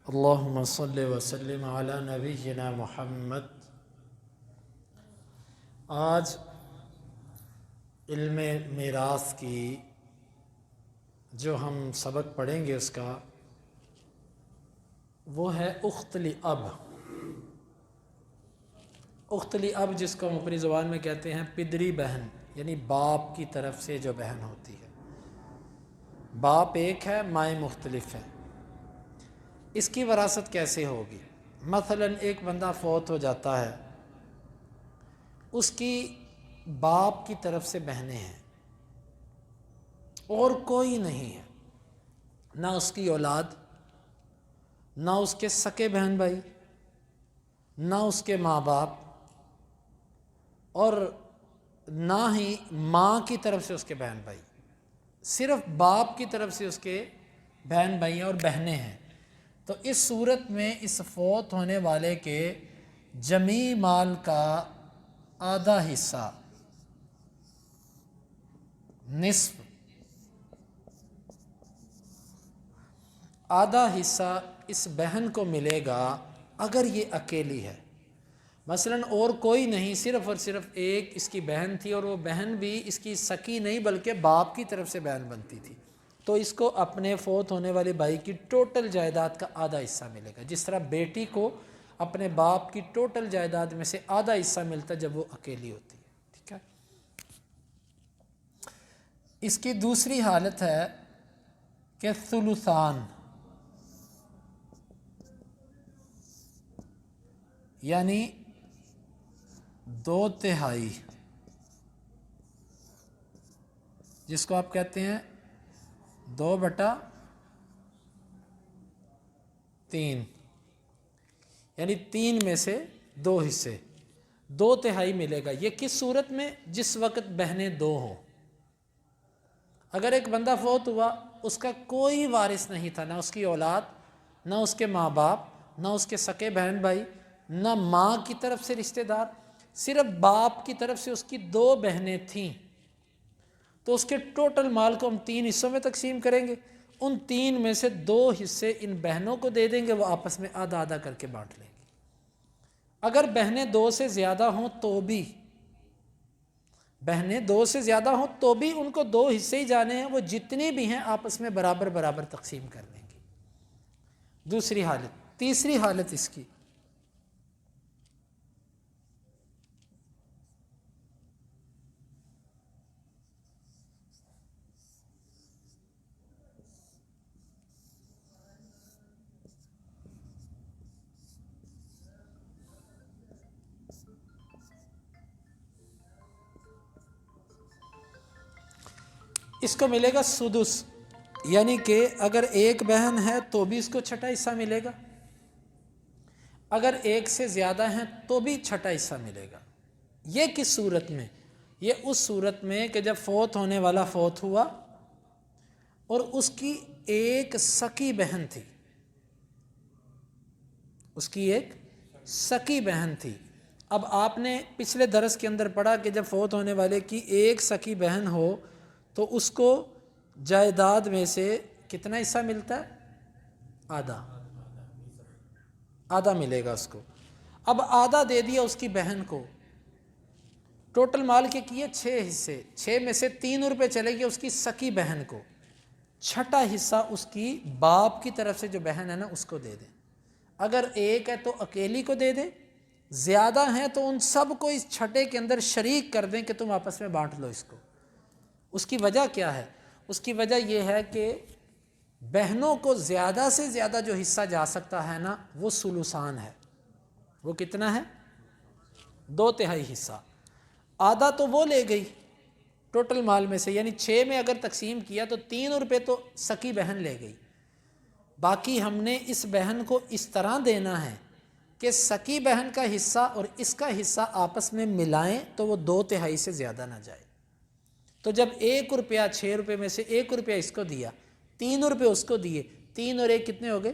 اللہم صلی وسلم علی نبینا محمد۔ آج علم میراث کی جو ہم سبق پڑھیں گے اس کا وہ ہے اخت لاب۔ اخت لاب جس کو ہم اپنی زبان میں کہتے ہیں پدری بہن، یعنی باپ کی طرف سے جو بہن ہوتی ہے۔ باپ ایک ہے، مائیں مختلف ہیں۔ اس کی وراثت کیسے ہوگی؟ مثلا ایک بندہ فوت ہو جاتا ہے، اس کی باپ کی طرف سے بہنیں ہیں اور کوئی نہیں ہے، نہ اس کی اولاد، نہ اس کے سکے بہن بھائی، نہ اس کے ماں باپ، اور نہ ہی ماں کی طرف سے اس کے بہن بھائی، صرف باپ کی طرف سے اس کے بہن بھائی اور بہنیں ہیں۔ تو اس صورت میں اس فوت ہونے والے کے جمیع مال کا آدھا حصہ، نصف، آدھا حصہ اس بہن کو ملے گا اگر یہ اکیلی ہے۔ مثلا اور کوئی نہیں، صرف اور صرف ایک اس کی بہن تھی، اور وہ بہن بھی اس کی سکی نہیں بلکہ باپ کی طرف سے بہن بنتی تھی، تو اس کو اپنے فوت ہونے والے بھائی کی ٹوٹل جائیداد کا آدھا حصہ ملے گا، جس طرح بیٹی کو اپنے باپ کی ٹوٹل جائیداد میں سے آدھا حصہ ملتا جب وہ اکیلی ہوتی ہے۔ ٹھیک ہے۔ اس کی دوسری حالت ہے کہ ثلثان، یعنی 2/3، جس کو آپ کہتے ہیں 2/3، یعنی 3 میں سے 2 حصے، 2/3 ملے گا۔ یہ کس صورت میں؟ جس وقت بہنیں 2 ہوں۔ اگر ایک بندہ فوت ہوا، اس کا کوئی وارث نہیں تھا، نہ اس کی اولاد، نہ اس کے ماں باپ، نہ اس کے سکے بہن بھائی، نہ ماں کی طرف سے رشتہ دار، صرف باپ کی طرف سے اس کی 2 بہنیں تھیں، تو اس کے ٹوٹل مال کو ہم 3 حصوں میں تقسیم کریں گے، ان 3 میں سے 2 حصے ان بہنوں کو دے دیں گے، وہ آپس میں آدھا آدھا کر کے بانٹ لیں گے۔ اگر بہنیں 2 سے زیادہ ہوں تو بھی، بہنیں 2 سے زیادہ ہوں تو بھی ان کو 2 حصے ہی جانے ہیں، وہ جتنی بھی ہیں آپس میں برابر برابر تقسیم کر لیں گے۔ دوسری حالت۔ تیسری حالت اس کی، اس کو ملے گا سدس، یعنی کہ اگر ایک بہن ہے تو بھی اس کو چھٹا حصہ ملے گا، اگر ایک سے زیادہ ہیں تو بھی چھٹا حصہ ملے گا۔ یہ کس صورت میں؟ یہ اس صورت میں کہ جب فوت ہونے والا فوت ہوا اور اس کی ایک سکی بہن تھی، اس کی ایک سکی بہن تھی۔ اب آپ نے پچھلے درس کے اندر پڑھا کہ جب فوت ہونے والے کی ایک سکی بہن ہو تو اس کو جائیداد میں سے کتنا حصہ ملتا ہے؟ آدھا، آدھا ملے گا اس کو۔ اب آدھا دے دیا اس کی بہن کو، ٹوٹل مال کے کیے 6 حصے، 6 میں سے 3 روپے چلے گئے اس کی سکی بہن کو، چھٹا حصہ اس کی باپ کی طرف سے جو بہن ہے نا اس کو دے دیں۔ اگر ایک ہے تو اکیلی کو دے دیں، زیادہ ہیں تو ان سب کو اس چھٹے کے اندر شریک کر دیں کہ تم آپس میں بانٹ لو اس کو۔ اس کی وجہ کیا ہے؟ اس کی وجہ یہ ہے کہ بہنوں کو زیادہ سے زیادہ جو حصہ جا سکتا ہے نا وہ ثلثان ہے۔ وہ کتنا ہے؟ 2/3 حصہ۔ آدھا تو وہ لے گئی ٹوٹل مال میں سے، یعنی 6 میں اگر تقسیم کیا تو 3 روپے تو سکی بہن لے گئی، باقی ہم نے اس بہن کو اس طرح دینا ہے کہ سکی بہن کا حصہ اور اس کا حصہ آپس میں ملائیں تو وہ 2/3 سے زیادہ نہ جائے۔ تو جب 1 روپیہ 6 روپے میں سے 1 روپیہ اس کو دیا، 3 روپے اس کو دیے، 3 اور 1 کتنے ہو گئے؟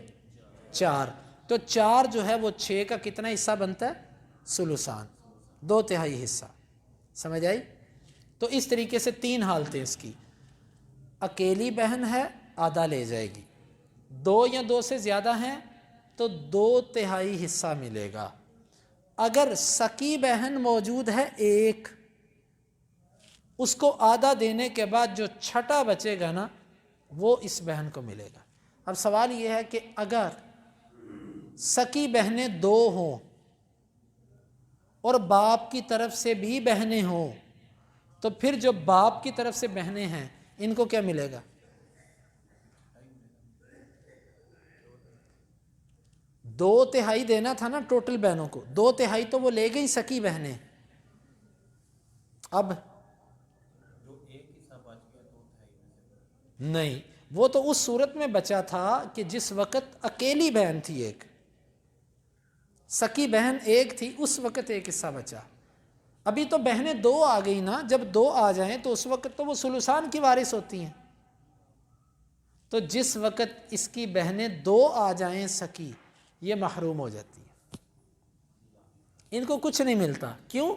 4۔ تو 4 جو ہے وہ 6 کا کتنا حصہ بنتا ہے؟ ثلثان، 2/3 حصہ۔ سمجھ آئی؟ تو اس طریقے سے 3 حالتیں اس کی۔ اکیلی بہن ہے، آدھا لے جائے گی، 2 یا 2 سے زیادہ ہیں تو 2/3 حصہ ملے گا۔ اگر سکی بہن موجود ہے ایک، اس کو آدھا دینے کے بعد جو چھٹا بچے گا نا وہ اس بہن کو ملے گا۔ اب سوال یہ ہے کہ اگر سکی بہنیں 2 ہوں اور باپ کی طرف سے بھی بہنیں ہوں تو پھر جو باپ کی طرف سے بہنیں ہیں ان کو کیا ملے گا؟ 2/3 دینا تھا نا ٹوٹل بہنوں کو، 2/3 تو وہ لے گئی سکی بہنیں۔ اب نہیں، وہ تو اس صورت میں بچا تھا کہ جس وقت اکیلی بہن تھی، ایک سکی بہن ایک تھی، اس وقت ایک حصہ بچا۔ ابھی تو بہنیں 2 آ گئی نا، جب 2 آ جائیں تو اس وقت تو وہ ثلثان کی وارث ہوتی ہیں۔ تو جس وقت اس کی بہنیں 2 آ جائیں سکی، یہ محروم ہو جاتی ہیں، ان کو کچھ نہیں ملتا۔ کیوں؟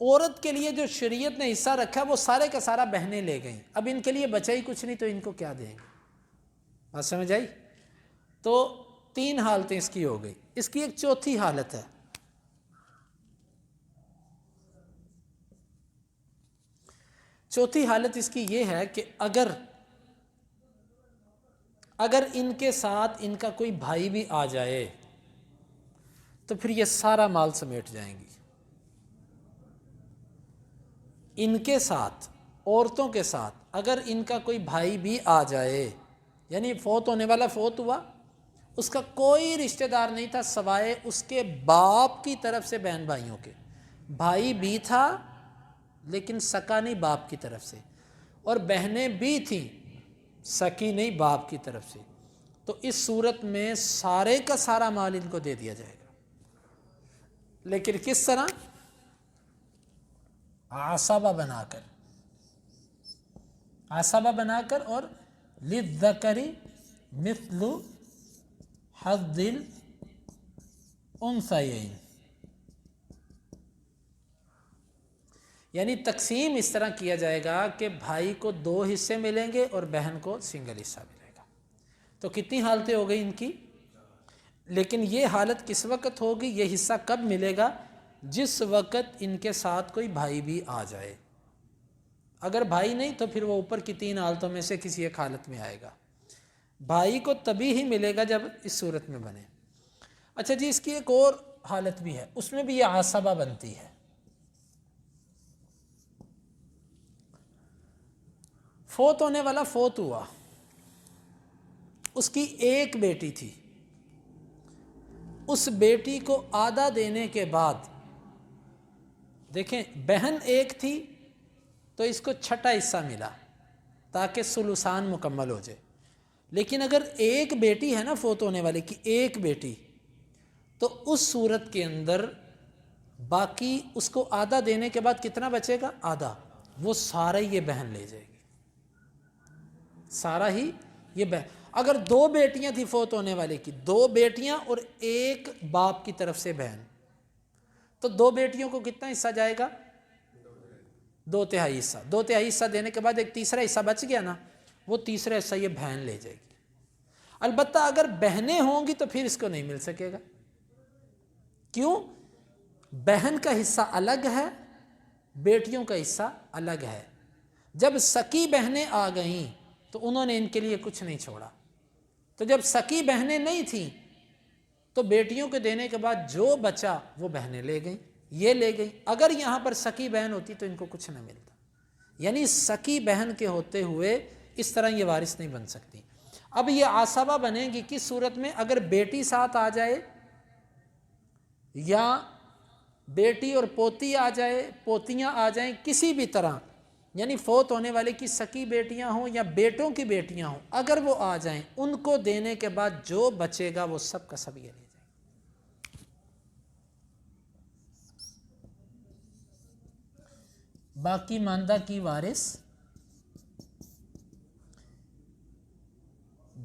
عورت کے لیے جو شریعت نے حصہ رکھا وہ سارے کا سارا بہنیں لے گئیں، اب ان کے لیے بچا ہی کچھ نہیں تو ان کو کیا دیں گے؟ بات سمجھ آئی؟ تو 3 حالتیں اس کی ہو گئی۔ اس کی ایک چوتھی حالت ہے، چوتھی حالت اس کی یہ ہے کہ اگر ان کے ساتھ ان کا کوئی بھائی بھی آ جائے تو پھر یہ سارا مال سمیٹ جائیں گی۔ ان کے ساتھ، عورتوں کے ساتھ اگر ان کا کوئی بھائی بھی آ جائے، یعنی فوت ہونے والا فوت ہوا، اس کا کوئی رشتہ دار نہیں تھا سوائے اس کے باپ کی طرف سے بہن بھائیوں کے، بھائی بھی تھا لیکن سکا نہیں باپ کی طرف سے، اور بہنیں بھی تھیں سکی نہیں باپ کی طرف سے، تو اس صورت میں سارے کا سارا مال ان کو دے دیا جائے گا۔ لیکن کس طرح؟ عصبہ بنا کر، عصبہ بنا کر، اور للذکر مثل حظ الانثیین، یعنی تقسیم اس طرح کیا جائے گا کہ بھائی کو 2 حصے ملیں گے اور بہن کو سنگل حصہ ملے گا۔ تو کتنی حالتیں ہو گئی ان کی؟ لیکن یہ حالت کس وقت ہوگی، یہ حصہ کب ملے گا؟ جس وقت ان کے ساتھ کوئی بھائی بھی آ جائے۔ اگر بھائی نہیں تو پھر وہ اوپر کی 3 حالتوں میں سے کسی ایک حالت میں آئے گا۔ بھائی کو تبھی ہی ملے گا جب اس صورت میں بنے۔ اچھا جی، اس کی ایک اور حالت بھی ہے، اس میں بھی یہ عصبہ بنتی ہے۔ فوت ہونے والا فوت ہوا، اس کی ایک بیٹی تھی، اس بیٹی کو آدھا دینے کے بعد، دیکھیں بہن ایک تھی تو اس کو چھٹا حصہ ملا تاکہ ثلثان مکمل ہو جائے، لیکن اگر ایک بیٹی ہے نا فوت ہونے والے کی ایک بیٹی، تو اس صورت کے اندر باقی اس کو آدھا دینے کے بعد کتنا بچے گا؟ آدھا، وہ سارا ہی یہ بہن لے جائے گی، سارا ہی یہ بہن۔ اگر 2 بیٹیاں تھیں فوت ہونے والے کی، 2 بیٹیاں اور ایک باپ کی طرف سے بہن، تو 2 بیٹیوں کو کتنا حصہ جائے گا؟ 2/3 حصہ۔ 2/3 حصہ دینے کے بعد ایک تیسرا حصہ بچ گیا نا، وہ تیسرا حصہ یہ بہن لے جائے گی۔ البتہ اگر بہنیں ہوں گی تو پھر اس کو نہیں مل سکے گا۔ کیوں؟ بہن کا حصہ الگ ہے، بیٹیوں کا حصہ الگ ہے۔ جب سکی بہنیں آ گئیں تو انہوں نے ان کے لیے کچھ نہیں چھوڑا، تو جب سکی بہنیں نہیں تھیں تو بیٹیوں کے دینے کے بعد جو بچا وہ بہنیں لے گئیں، یہ لے گئیں۔ اگر یہاں پر سکی بہن ہوتی تو ان کو کچھ نہ ملتا، یعنی سکی بہن کے ہوتے ہوئے اس طرح یہ وارث نہیں بن سکتی۔ اب یہ عصبہ بنے گی کس صورت میں؟ اگر بیٹی ساتھ آ جائے، یا بیٹی اور پوتی آ جائے، پوتیاں آ جائیں، کسی بھی طرح، یعنی فوت ہونے والے کی سکی بیٹیاں ہوں یا بیٹوں کی بیٹیاں ہوں، اگر وہ آ جائیں، ان کو دینے کے بعد جو بچے گا وہ سب کا سب یہ لے جائیں۔ باقی ماندہ کی وارث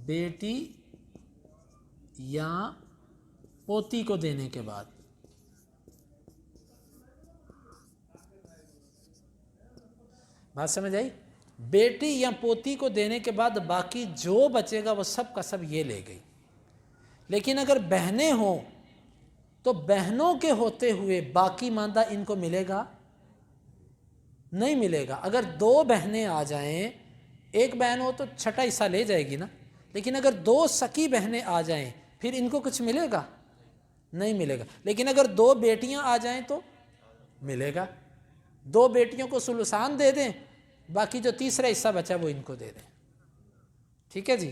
بیٹی یا پوتی کو دینے کے بعد، بات سمجھ آئی؟ بیٹی یا پوتی کو دینے کے بعد باقی جو بچے گا وہ سب کا سب یہ لے گئی۔ لیکن اگر بہنیں ہوں تو بہنوں کے ہوتے ہوئے باقی ماندہ ان کو ملے گا؟ نہیں ملے گا۔ اگر دو بہنیں آ جائیں، ایک بہن ہو تو چھٹا حصہ لے جائے گی نا، لیکن اگر دو سکی بہنیں آ جائیں پھر ان کو کچھ ملے گا؟ نہیں ملے گا۔ لیکن اگر دو بیٹیاں آ جائیں تو ملے گا۔ دو بیٹیوں کو ثلثان دے دیں، باقی جو تیسرا حصہ بچا وہ ان کو دے دیں۔ ٹھیک ہے جی،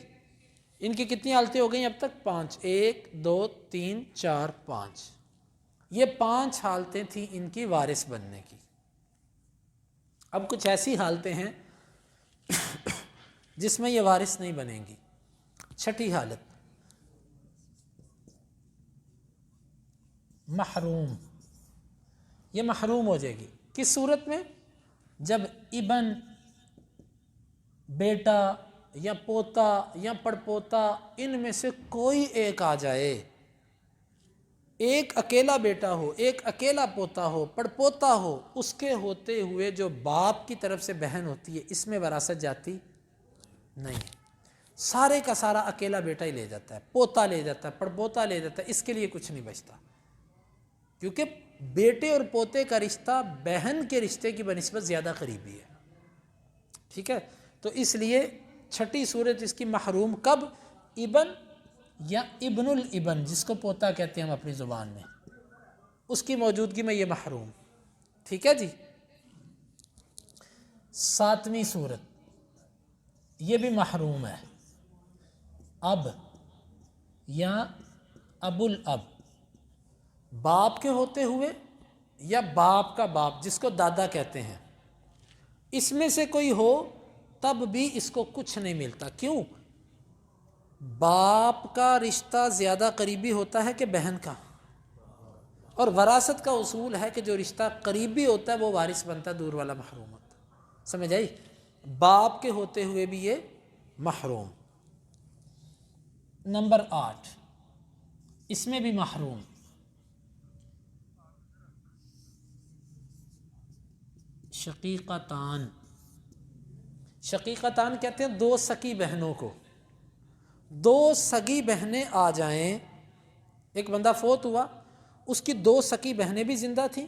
ان کی کتنی حالتیں ہو گئیں اب تک؟ 5، 1 2 3 4 5۔ یہ 5 حالتیں تھیں ان کی وارث بننے کی۔ اب کچھ ایسی حالتیں ہیں جس میں یہ وارث نہیں بنیں گی۔ چھٹی حالت محروم، یہ محروم ہو جائے گی۔ کس صورت میں؟ جب ابن، بیٹا یا پوتا یا پڑپوتا ان میں سے کوئی ایک آ جائے، ایک اکیلا بیٹا ہو، ایک اکیلا پوتا ہو، پڑپوتا ہو، اس کے ہوتے ہوئے جو باپ کی طرف سے بہن ہوتی ہے اس میں وراثت جاتی نہیں ہے۔ سارے کا سارا اکیلا بیٹا ہی لے جاتا ہے، پوتا لے جاتا ہے، پڑپوتا لے جاتا ہے، اس کے لیے کچھ نہیں بچتا، کیونکہ بیٹے اور پوتے کا رشتہ بہن کے رشتے کی بنسبت زیادہ قریبی ہے۔ ٹھیک ہے، تو اس لیے چھٹی صورت اس کی محروم کب؟ ابن یا ابن الابن، جس کو پوتا کہتے ہیں ہم اپنی زبان میں، اس کی موجودگی میں یہ محروم۔ ٹھیک ہے جی۔ ساتویں صورت یہ بھی محروم ہے، اب یا ابو الاب، باپ کے ہوتے ہوئے یا باپ کا باپ جس کو دادا کہتے ہیں، اس میں سے کوئی ہو تب بھی اس کو کچھ نہیں ملتا۔ کیوں؟ باپ کا رشتہ زیادہ قریبی ہوتا ہے کہ بہن کا؟ اور وراثت کا اصول ہے کہ جو رشتہ قریبی ہوتا ہے وہ وارث بنتا ہے، دور والا محروم ہوتا ہے۔ سمجھ آئی؟ باپ کے ہوتے ہوئے بھی یہ محروم۔ نمبر 8 اس میں بھی محروم، شقیقتان۔ شقیقتان کہتے ہیں دو سکی بہنوں کو۔ دو سگی بہنیں آ جائیں، ایک بندہ فوت ہوا، اس کی دو سکی بہنیں بھی زندہ تھیں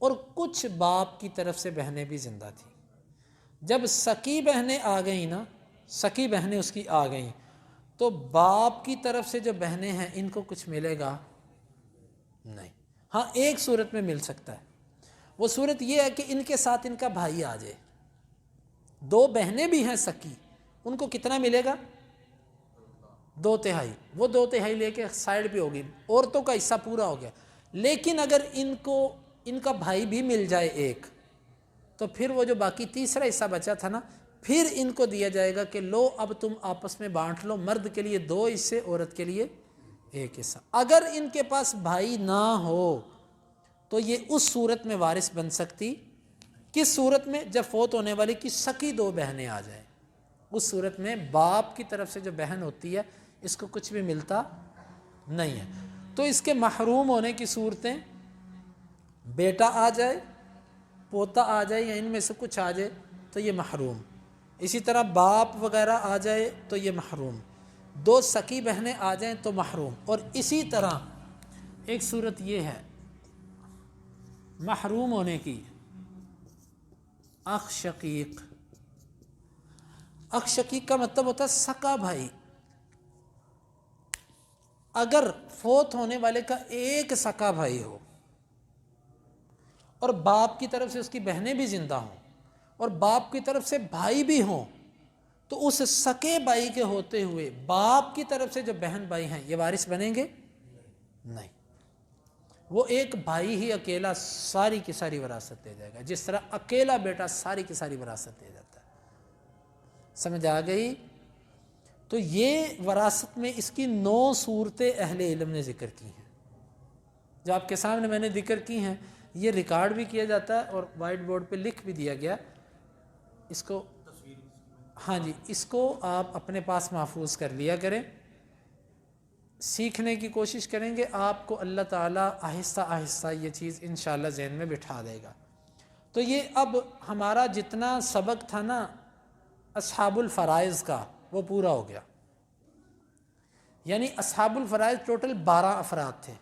اور کچھ باپ کی طرف سے بہنیں بھی زندہ تھیں۔ جب سکی بہنیں آ گئیں نا، سکی بہنیں اس کی آ گئیں، تو باپ کی طرف سے جو بہنیں ہیں ان کو کچھ ملے گا نہیں۔ ہاں ایک صورت میں مل سکتا ہے، وہ صورت یہ ہے کہ ان کے ساتھ ان کا بھائی آ جائے، دو بہنیں بھی ہیں سکی، ان کو کتنا ملے گا؟ 2/3۔ وہ 2/3 لے کے سائڈ پہ ہوگی، عورتوں کا حصہ پورا ہو گیا۔ لیکن اگر ان کا بھائی بھی مل جائے ایک، تو پھر وہ جو باقی تیسرا حصہ بچا تھا نا، پھر ان کو دیا جائے گا کہ لو اب تم آپس میں بانٹ لو، مرد کے لیے 2 حصے، عورت کے لیے 1 حصہ۔ اگر ان کے پاس بھائی نہ ہو تو یہ اس صورت میں وارث بن سکتی۔ کس صورت میں؟ جب فوت ہونے والی کی سکی 2 بہنیں آ جائیں، اس صورت میں باپ کی طرف سے جو بہن ہوتی ہے اس کو کچھ بھی ملتا نہیں ہے۔ تو اس کے محروم ہونے کی صورتیں، بیٹا آ جائے، پوتا آ جائے یا ان میں سے کچھ آ جائے تو یہ محروم۔ اسی طرح باپ وغیرہ آ جائے تو یہ محروم، 2 سکی بہنیں آ جائیں تو محروم۔ اور اسی طرح ایک صورت یہ ہے محروم ہونے کی، اخ شقیق۔ اخ شقیق کا مطلب ہوتا ہے سکا بھائی۔ اگر فوت ہونے والے کا ایک سکا بھائی ہو اور باپ کی طرف سے اس کی بہنیں بھی زندہ ہوں اور باپ کی طرف سے بھائی بھی ہوں، تو اس سکے بھائی کے ہوتے ہوئے باپ کی طرف سے جو بہن بھائی ہیں یہ وارث بنیں گے نہیں۔ وہ ایک بھائی ہی اکیلا ساری کی ساری وراثت دے جائے گا، جس طرح اکیلا بیٹا ساری کی ساری وراثت دے جاتا ہے۔ سمجھ آ گئی؟ تو یہ وراثت میں اس کی 9 صورتیں اہل علم نے ذکر کی ہیں، جو آپ کے سامنے میں نے ذکر کی ہیں۔ یہ ریکارڈ بھی کیا جاتا ہے اور وائٹ بورڈ پہ لکھ بھی دیا گیا، اس کو ہاں جی، اس کو آپ اپنے پاس محفوظ کر لیا کریں، سیکھنے کی کوشش کریں گے، آپ کو اللہ تعالیٰ آہستہ آہستہ یہ چیز انشاءاللہ ذہن میں بٹھا دے گا۔ تو یہ اب ہمارا جتنا سبق تھا نا اصحاب الفرائض کا وہ پورا ہو گیا۔ یعنی اصحاب الفرائض ٹوٹل 12 افراد تھے.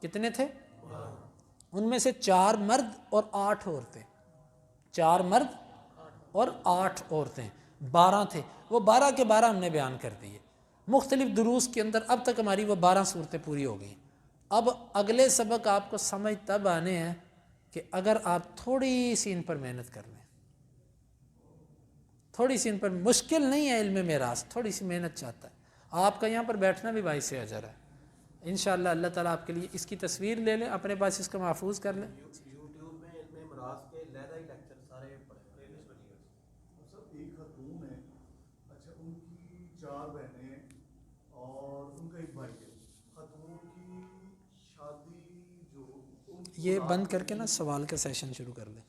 کتنے تھے؟ ان میں سے 4 مرد اور 8 عورتیں. 4 مرد اور 8 عورتیں، 12 تھے. وہ 12 کے 12 ہم نے بیان کر دیے مختلف دروس کے اندر. اب تک ہماری وہ 12 صورتیں پوری ہو گئیں. اب اگلے سبق آپ کو سمجھ تب آنے ہیں کہ اگر آپ تھوڑی سی ان پر محنت کر لیں. تھوڑی سی ان پر، مشکل نہیں ہے علم میراث، تھوڑی سی محنت چاہتا ہے. آپ کا یہاں پر بیٹھنا بھی باعث اجر ہے. انشاءاللہ اللہ تعالیٰ آپ کے لیے اس کی تصویر لے لیں، اپنے پاس اس کو محفوظ کر لیں. یوٹیوب میں علم میراث کے علیحدہ ہی لیکچر سارے پڑھے ہیں. سر ایک خاتون ہے، اچھا ان کی 4 بہنیں اور ان کا ایک بھائی ہے. خاتون کی شادی جو یہ بند کر کے نا سوال کا سیشن شروع کر لیں.